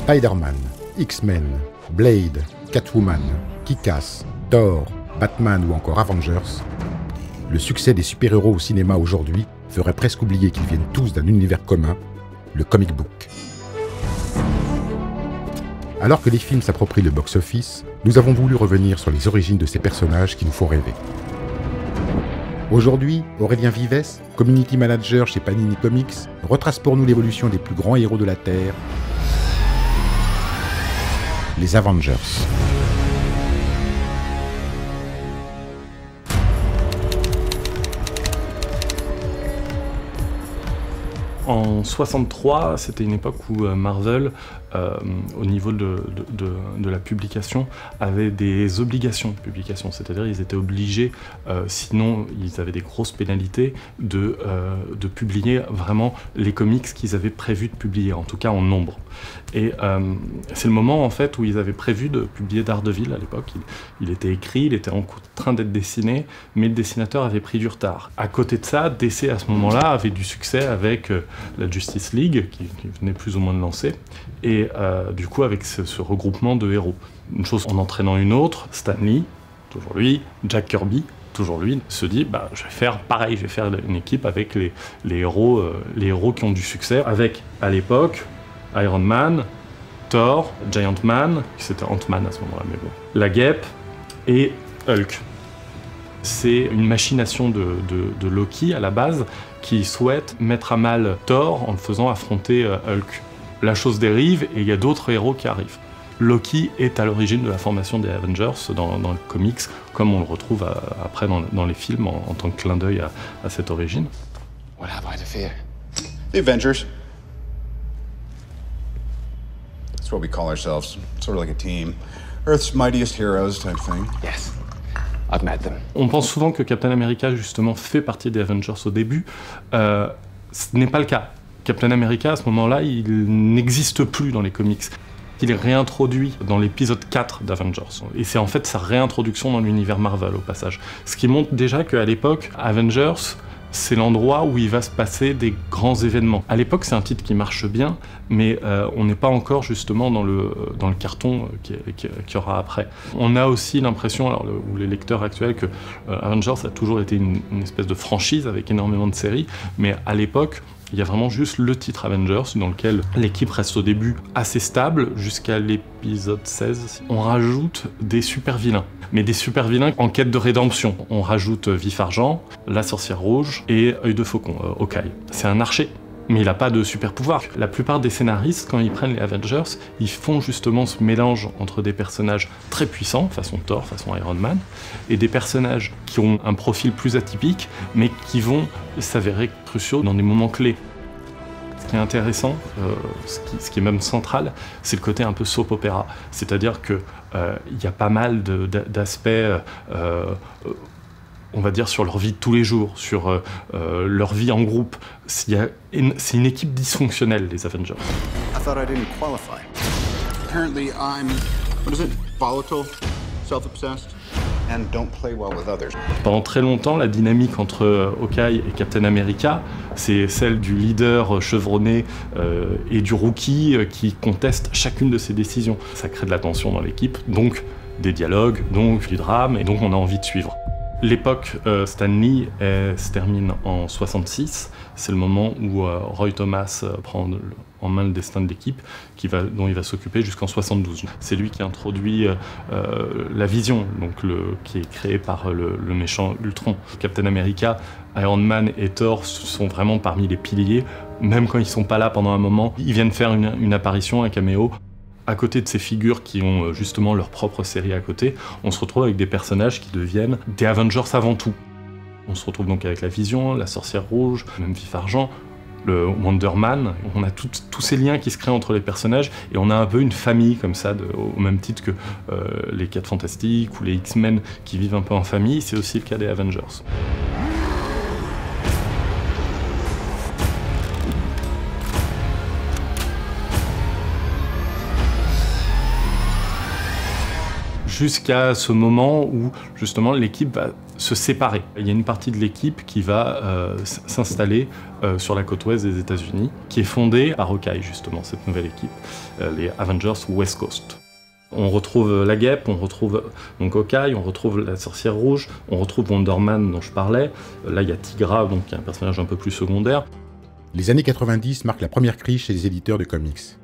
Spider-Man, X-Men, Blade, Catwoman, Kick-Ass, Thor, Batman ou encore Avengers, le succès des super-héros au cinéma aujourd'hui ferait presque oublier qu'ils viennent tous d'un univers commun, le comic book. Alors que les films s'approprient le box-office, nous avons voulu revenir sur les origines de ces personnages qui nous font rêver. Aujourd'hui, Aurélien Vives, Community Manager chez Panini Comics, retrace pour nous l'évolution des plus grands héros de la Terre, les Avengers. En 63, c'était une époque où Marvel, au niveau de la publication, avait des obligations de publication. C'est-à-dire ils étaient obligés, sinon ils avaient des grosses pénalités, de publier vraiment les comics qu'ils avaient prévu de publier, en tout cas en nombre. Et c'est le moment en fait où ils avaient prévu de publier Daredevil à l'époque. Il était écrit, il était en train d'être dessiné, mais le dessinateur avait pris du retard. À côté de ça, DC à ce moment-là avait du succès avec la Justice League, qui venait plus ou moins de lancer, et du coup avec ce regroupement de héros. Une chose en entraînant une autre, Stan Lee, toujours lui, Jack Kirby, toujours lui, se dit bah, je vais faire pareil, je vais faire une équipe avec les héros qui ont du succès, avec à l'époque Iron Man, Thor, Giant Man, c'était Ant-Man à ce moment-là, mais bon, la Guêpe et Hulk. C'est une machination de Loki à la base qui souhaite mettre à mal Thor en le faisant affronter Hulk. La chose dérive et il y a d'autres héros qui arrivent. Loki est à l'origine de la formation des Avengers dans le comics, comme on le retrouve après dans les films en tant que clin d'œil à cette origine. What have I to fear? The Avengers. That's what we call ourselves, sort of like a team. Earth's mightiest heroes type thing. Yes. I've met them. On pense souvent que Captain America, justement, fait partie des Avengers au début. Ce n'est pas le cas. Captain America, à ce moment-là, il n'existe plus dans les comics. Il est réintroduit dans l'épisode 4 d'Avengers. Et c'est en fait sa réintroduction dans l'univers Marvel, au passage. Ce qui montre déjà qu'à l'époque, Avengers, c'est l'endroit où il va se passer des grands événements. À l'époque, c'est un titre qui marche bien, mais on n'est pas encore justement dans le carton qu'il y aura après. On a aussi l'impression, ou les lecteurs actuels, que Avengers a toujours été une espèce de franchise avec énormément de séries, mais à l'époque, il y a vraiment juste le titre Avengers, dans lequel l'équipe reste au début assez stable, jusqu'à l'épisode 16. On rajoute des super vilains, mais des super vilains en quête de rédemption. On rajoute Vif Argent, la Sorcière Rouge et Œil de Faucon, Hawkeye. C'est un archer, mais il n'a pas de super pouvoir. La plupart des scénaristes, quand ils prennent les Avengers, ils font justement ce mélange entre des personnages très puissants, façon Thor, façon Iron Man, et des personnages qui ont un profil plus atypique, mais qui vont s'avérer cruciaux dans des moments clés. Ce qui est intéressant, ce qui est même central, c'est le côté un peu soap opéra. C'est-à-dire qu'il y a pas mal d'aspects, on va dire, sur leur vie de tous les jours, sur leur vie en groupe. C'est une équipe dysfonctionnelle, les Avengers. I thought I didn't qualify. Apparently I'm, what is it, volatile, self-obsessed, and don't play well with others. Pendant très longtemps, la dynamique entre Hawkeye et Captain America, c'est celle du leader chevronné et du rookie qui conteste chacune de ses décisions. Ça crée de la tension dans l'équipe, donc des dialogues, donc du drame, et donc on a envie de suivre. L'époque Stan Lee se termine en 66, c'est le moment où Roy Thomas prend en main le destin de l'équipe, dont il va s'occuper jusqu'en 72. C'est lui qui introduit la Vision, donc qui est créé par le méchant Ultron. Captain America, Iron Man et Thor sont vraiment parmi les piliers, même quand ils sont pas là pendant un moment, ils viennent faire une apparition, un caméo. À côté de ces figures qui ont justement leur propre série à côté, on se retrouve avec des personnages qui deviennent des Avengers avant tout. On se retrouve donc avec la Vision, la Sorcière Rouge, même Vif Argent, le Wonder Man. On a tous ces liens qui se créent entre les personnages et on a un peu une famille comme ça, au même titre que les 4 Fantastiques ou les X-Men qui vivent un peu en famille. C'est aussi le cas des Avengers. Jusqu'à ce moment où, justement, l'équipe va se séparer. Il y a une partie de l'équipe qui va s'installer sur la côte ouest des États-Unis, qui est fondée par Hawkeye, justement, cette nouvelle équipe, les Avengers West Coast. On retrouve la Guêpe, on retrouve donc Hawkeye, on retrouve la Sorcière Rouge, on retrouve Wonder Man dont je parlais. Là, il y a Tigra, donc qui est un personnage un peu plus secondaire. Les années 90 marquent la première crise chez les éditeurs de comics.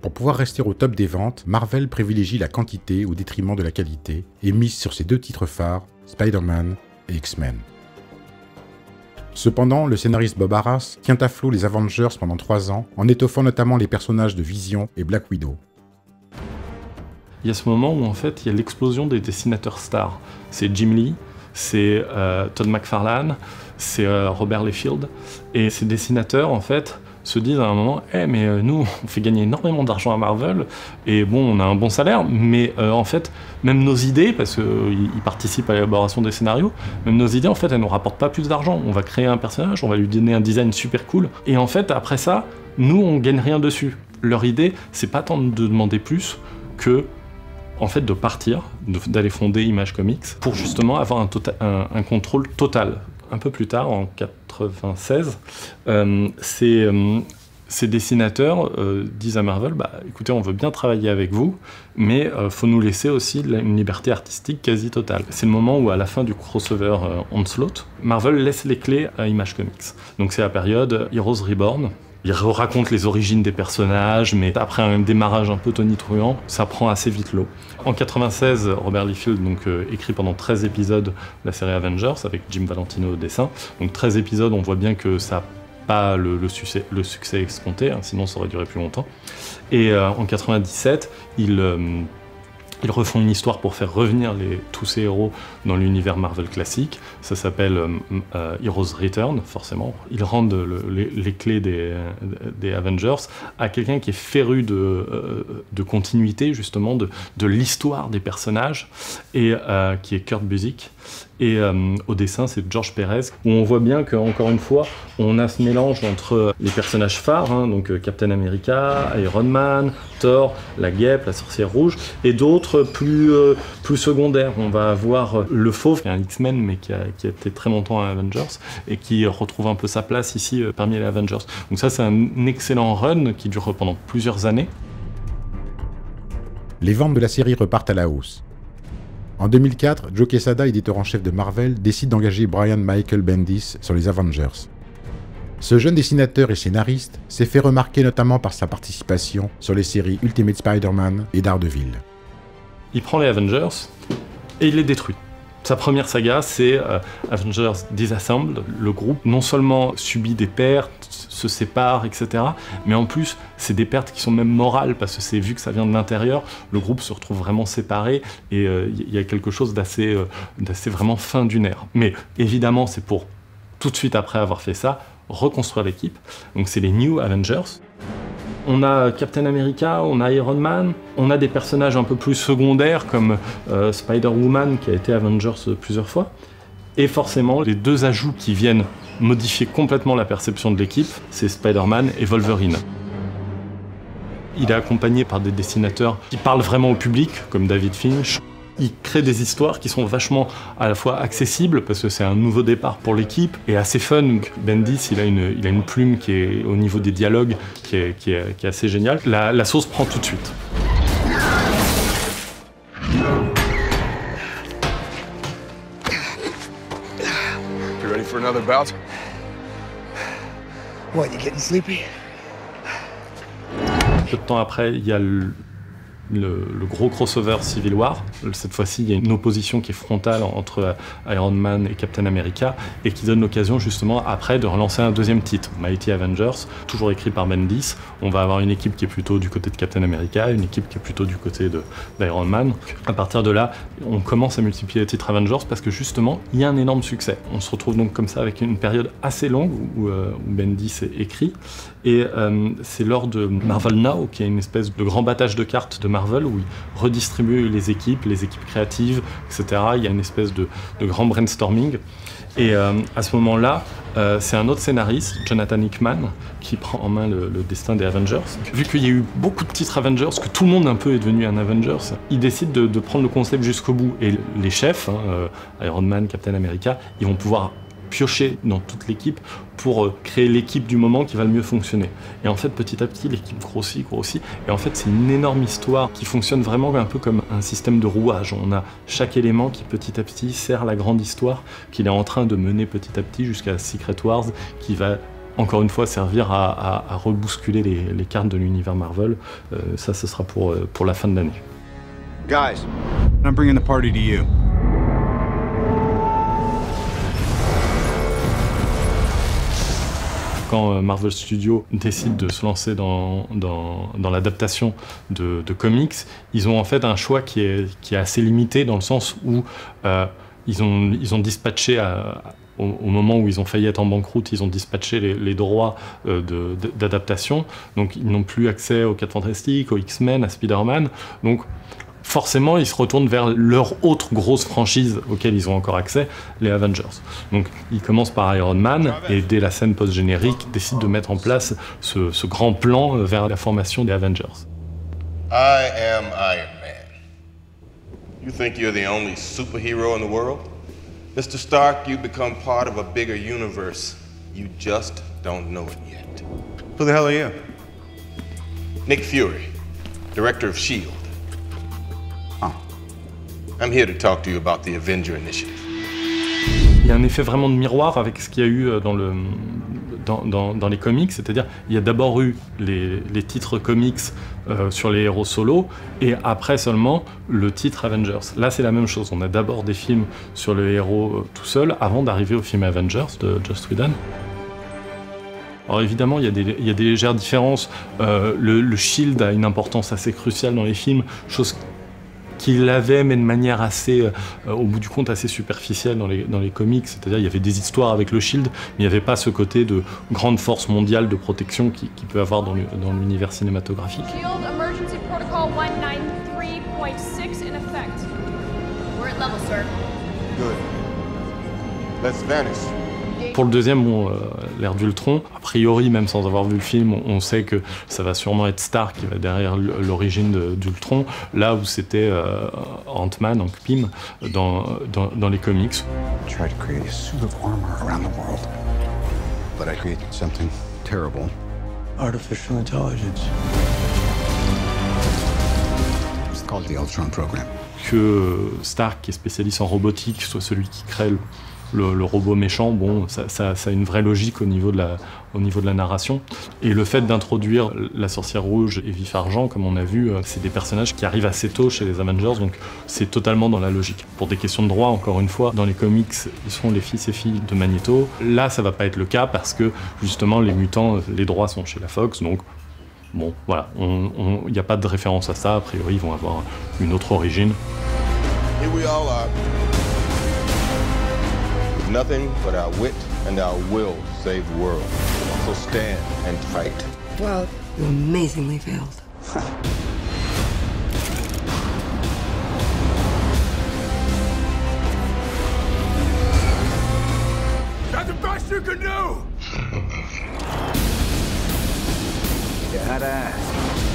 Pour pouvoir rester au top des ventes, Marvel privilégie la quantité au détriment de la qualité et mise sur ses 2 titres phares, Spider-Man et X-Men. Cependant, le scénariste Bob Arras tient à flot les Avengers pendant 3 ans, en étoffant notamment les personnages de Vision et Black Widow. Il y a ce moment où en fait il y a l'explosion des dessinateurs stars. C'est Jim Lee, c'est Todd McFarlane, c'est Robert Liefeld. Et ces dessinateurs en fait se disent à un moment mais nous on fait gagner énormément d'argent à Marvel et bon on a un bon salaire mais en fait même nos idées, parce qu'ils participent à l'élaboration des scénarios, même nos idées en fait elles nous rapportent pas plus d'argent. On va créer un personnage, on va lui donner un design super cool et en fait après ça nous on gagne rien dessus. Leur idée c'est pas tant de demander plus que en fait de partir, d'aller fonder Image Comics pour justement avoir un contrôle total. Un peu plus tard, en 96, ces dessinateurs disent à Marvel écoutez, on veut bien travailler avec vous, mais faut nous laisser aussi une liberté artistique quasi totale. C'est le moment où, à la fin du crossover Onslaught, Marvel laisse les clés à Image Comics. Donc c'est la période Heroes Reborn. Il raconte les origines des personnages, mais après un démarrage un peu tonitruant, ça prend assez vite l'eau. En 96, Robert Liefeld écrit pendant 13 épisodes la série Avengers, avec Jim Valentino au dessin. Donc 13 épisodes, on voit bien que ça n'a pas le succès escompté, sinon ça aurait duré plus longtemps. Et en 97, ils refont une histoire pour faire revenir tous ces héros dans l'univers Marvel classique. Ça s'appelle Heroes Return, forcément. Ils rendent les clés des Avengers à quelqu'un qui est féru de continuité, justement, de l'histoire des personnages, et qui est Kurt Busiek. Et au dessin, c'est George Perez, où on voit bien qu'encore une fois, on a ce mélange entre les personnages phares, donc Captain America, Iron Man, Thor, la Guêpe, la Sorcière Rouge, et d'autres plus secondaires. On va avoir le Fauve, qui est un X-Men, mais qui a été très longtemps un Avengers, et qui retrouve un peu sa place ici parmi les Avengers. Donc ça, c'est un excellent run qui dure pendant plusieurs années. Les ventes de la série repartent à la hausse. En 2004, Joe Quesada, éditeur en chef de Marvel, décide d'engager Brian Michael Bendis sur les Avengers. Ce jeune dessinateur et scénariste s'est fait remarquer notamment par sa participation sur les séries Ultimate Spider-Man et Daredevil. Il prend les Avengers et il les détruit. Sa première saga, c'est Avengers Disassembled. Le groupe non seulement subit des pertes, se sépare, etc., mais en plus, c'est des pertes qui sont même morales, parce que c'est vu que ça vient de l'intérieur, le groupe se retrouve vraiment séparé, et il y a quelque chose d'assez vraiment fin d'une ère. Mais évidemment, c'est pour, tout de suite après avoir fait ça, reconstruire l'équipe. Donc c'est les New Avengers. On a Captain America, on a Iron Man, on a des personnages un peu plus secondaires comme Spider-Woman qui a été Avengers plusieurs fois. Et forcément, les 2 ajouts qui viennent modifier complètement la perception de l'équipe, c'est Spider-Man et Wolverine. Il est accompagné par des dessinateurs qui parlent vraiment au public, comme David Finch. Il crée des histoires qui sont vachement à la fois accessibles, parce que c'est un nouveau départ pour l'équipe, et assez fun. Bendis, il a une plume qui est au niveau des dialogues, qui est assez géniale. La sauce prend tout de suite. You ready for another bout? What, you getting sleepy? Peu de temps après, il y a le gros crossover Civil War. Cette fois-ci, il y a une opposition qui est frontale entre Iron Man et Captain America, et qui donne l'occasion justement après de relancer un deuxième titre, Mighty Avengers, toujours écrit par Bendis. On va avoir une équipe qui est plutôt du côté de Captain America, une équipe qui est plutôt du côté d'Iron Man. À partir de là, on commence à multiplier les titres Avengers parce que justement, il y a un énorme succès. On se retrouve donc comme ça avec une période assez longue où Bendis écrit, et c'est lors de Marvel Now, qui est une espèce de grand battage de cartes de Marvel où ils redistribuent les équipes créatives, etc. Il y a une espèce de grand brainstorming. Et à ce moment-là, c'est un autre scénariste, Jonathan Hickman, qui prend en main le destin des Avengers. Vu qu'il y a eu beaucoup de titres Avengers, que tout le monde un peu est devenu un Avengers, il décide de prendre le concept jusqu'au bout. Et les chefs, Iron Man, Captain America, ils vont pouvoir piocher dans toute l'équipe pour créer l'équipe du moment qui va le mieux fonctionner. Et en fait, petit à petit, l'équipe grossit. Et en fait, c'est une énorme histoire qui fonctionne vraiment un peu comme un système de rouage. On a chaque élément qui, petit à petit, sert la grande histoire qu'il est en train de mener petit à petit jusqu'à Secret Wars, qui va, encore une fois, servir à rebousculer les cartes de l'univers Marvel. Ça, ce sera pour la fin de l'année. Guys, I'm bringing the party to you. Quand Marvel Studios décide de se lancer dans l'adaptation de comics, ils ont en fait un choix qui est assez limité dans le sens où ils ont dispatché au moment où ils ont failli être en banqueroute, ils ont dispatché les droits d'adaptation. Donc ils n'ont plus accès aux 4 Fantastiques, aux X-Men, à Spider-Man. Donc forcément, ils se retournent vers leur autre grosse franchise auquel ils ont encore accès, les Avengers. Donc, ils commencent par Iron Man et dès la scène post-générique, décident de mettre en place ce grand plan vers la formation des Avengers. I am Iron Man. You think you're the only superhero in the world? Mr. Stark, you become part of a bigger universe. You just don't know it yet. Who the hell are you? Nick Fury, director of S.H.I.E.L.D. Oh. I'm here to talk to you about the Avenger Initiative. Il y a un effet vraiment de miroir avec ce qu'il y a eu dans les comics, c'est-à-dire il y a d'abord eu les titres comics sur les héros solo, et après seulement le titre Avengers. Là c'est la même chose, on a d'abord des films sur le héros tout seul, avant d'arriver au film Avengers de Joss Whedon. Alors évidemment, il y a des légères différences. Le Shield a une importance assez cruciale dans les films, chose qu'il avait, mais de manière assez, au bout du compte, assez superficielle dans les comics. C'est-à-dire, il y avait des histoires avec le Shield, mais il n'y avait pas ce côté de grande force mondiale de protection qu'il peut avoir dans l'univers cinématographique. Shield Emergency Protocol 193.6 in effect. We're at level, sir. Good. Let's vanish. Pour le deuxième, l'ère d'Ultron, a priori, même sans avoir vu le film, on sait que ça va sûrement être Stark qui va derrière l'origine d'Ultron, là où c'était Ant-Man, Hank Pym, dans les comics. I tried to create a suit of armor around the world, but I created something terrible. Artificial intelligence. It's called the Ultron Program. Que Stark, qui est spécialiste en robotique, soit celui qui crée le robot méchant, bon, ça a une vraie logique au niveau de la narration. Et le fait d'introduire la sorcière rouge et Vif Argent, comme on a vu, c'est des personnages qui arrivent assez tôt chez les Avengers, donc c'est totalement dans la logique. Pour des questions de droit, encore une fois, dans les comics, ils sont les fils et filles de Magneto. Là, ça va pas être le cas parce que, justement, les mutants, les droits sont chez la Fox, donc bon, voilà, il n'y a pas de référence à ça. A priori, ils vont avoir une autre origine. Here we all are. With nothing but our wit and our will to save the world. So stand and fight. Well, you amazingly failed. That's the best you can do! You had ass.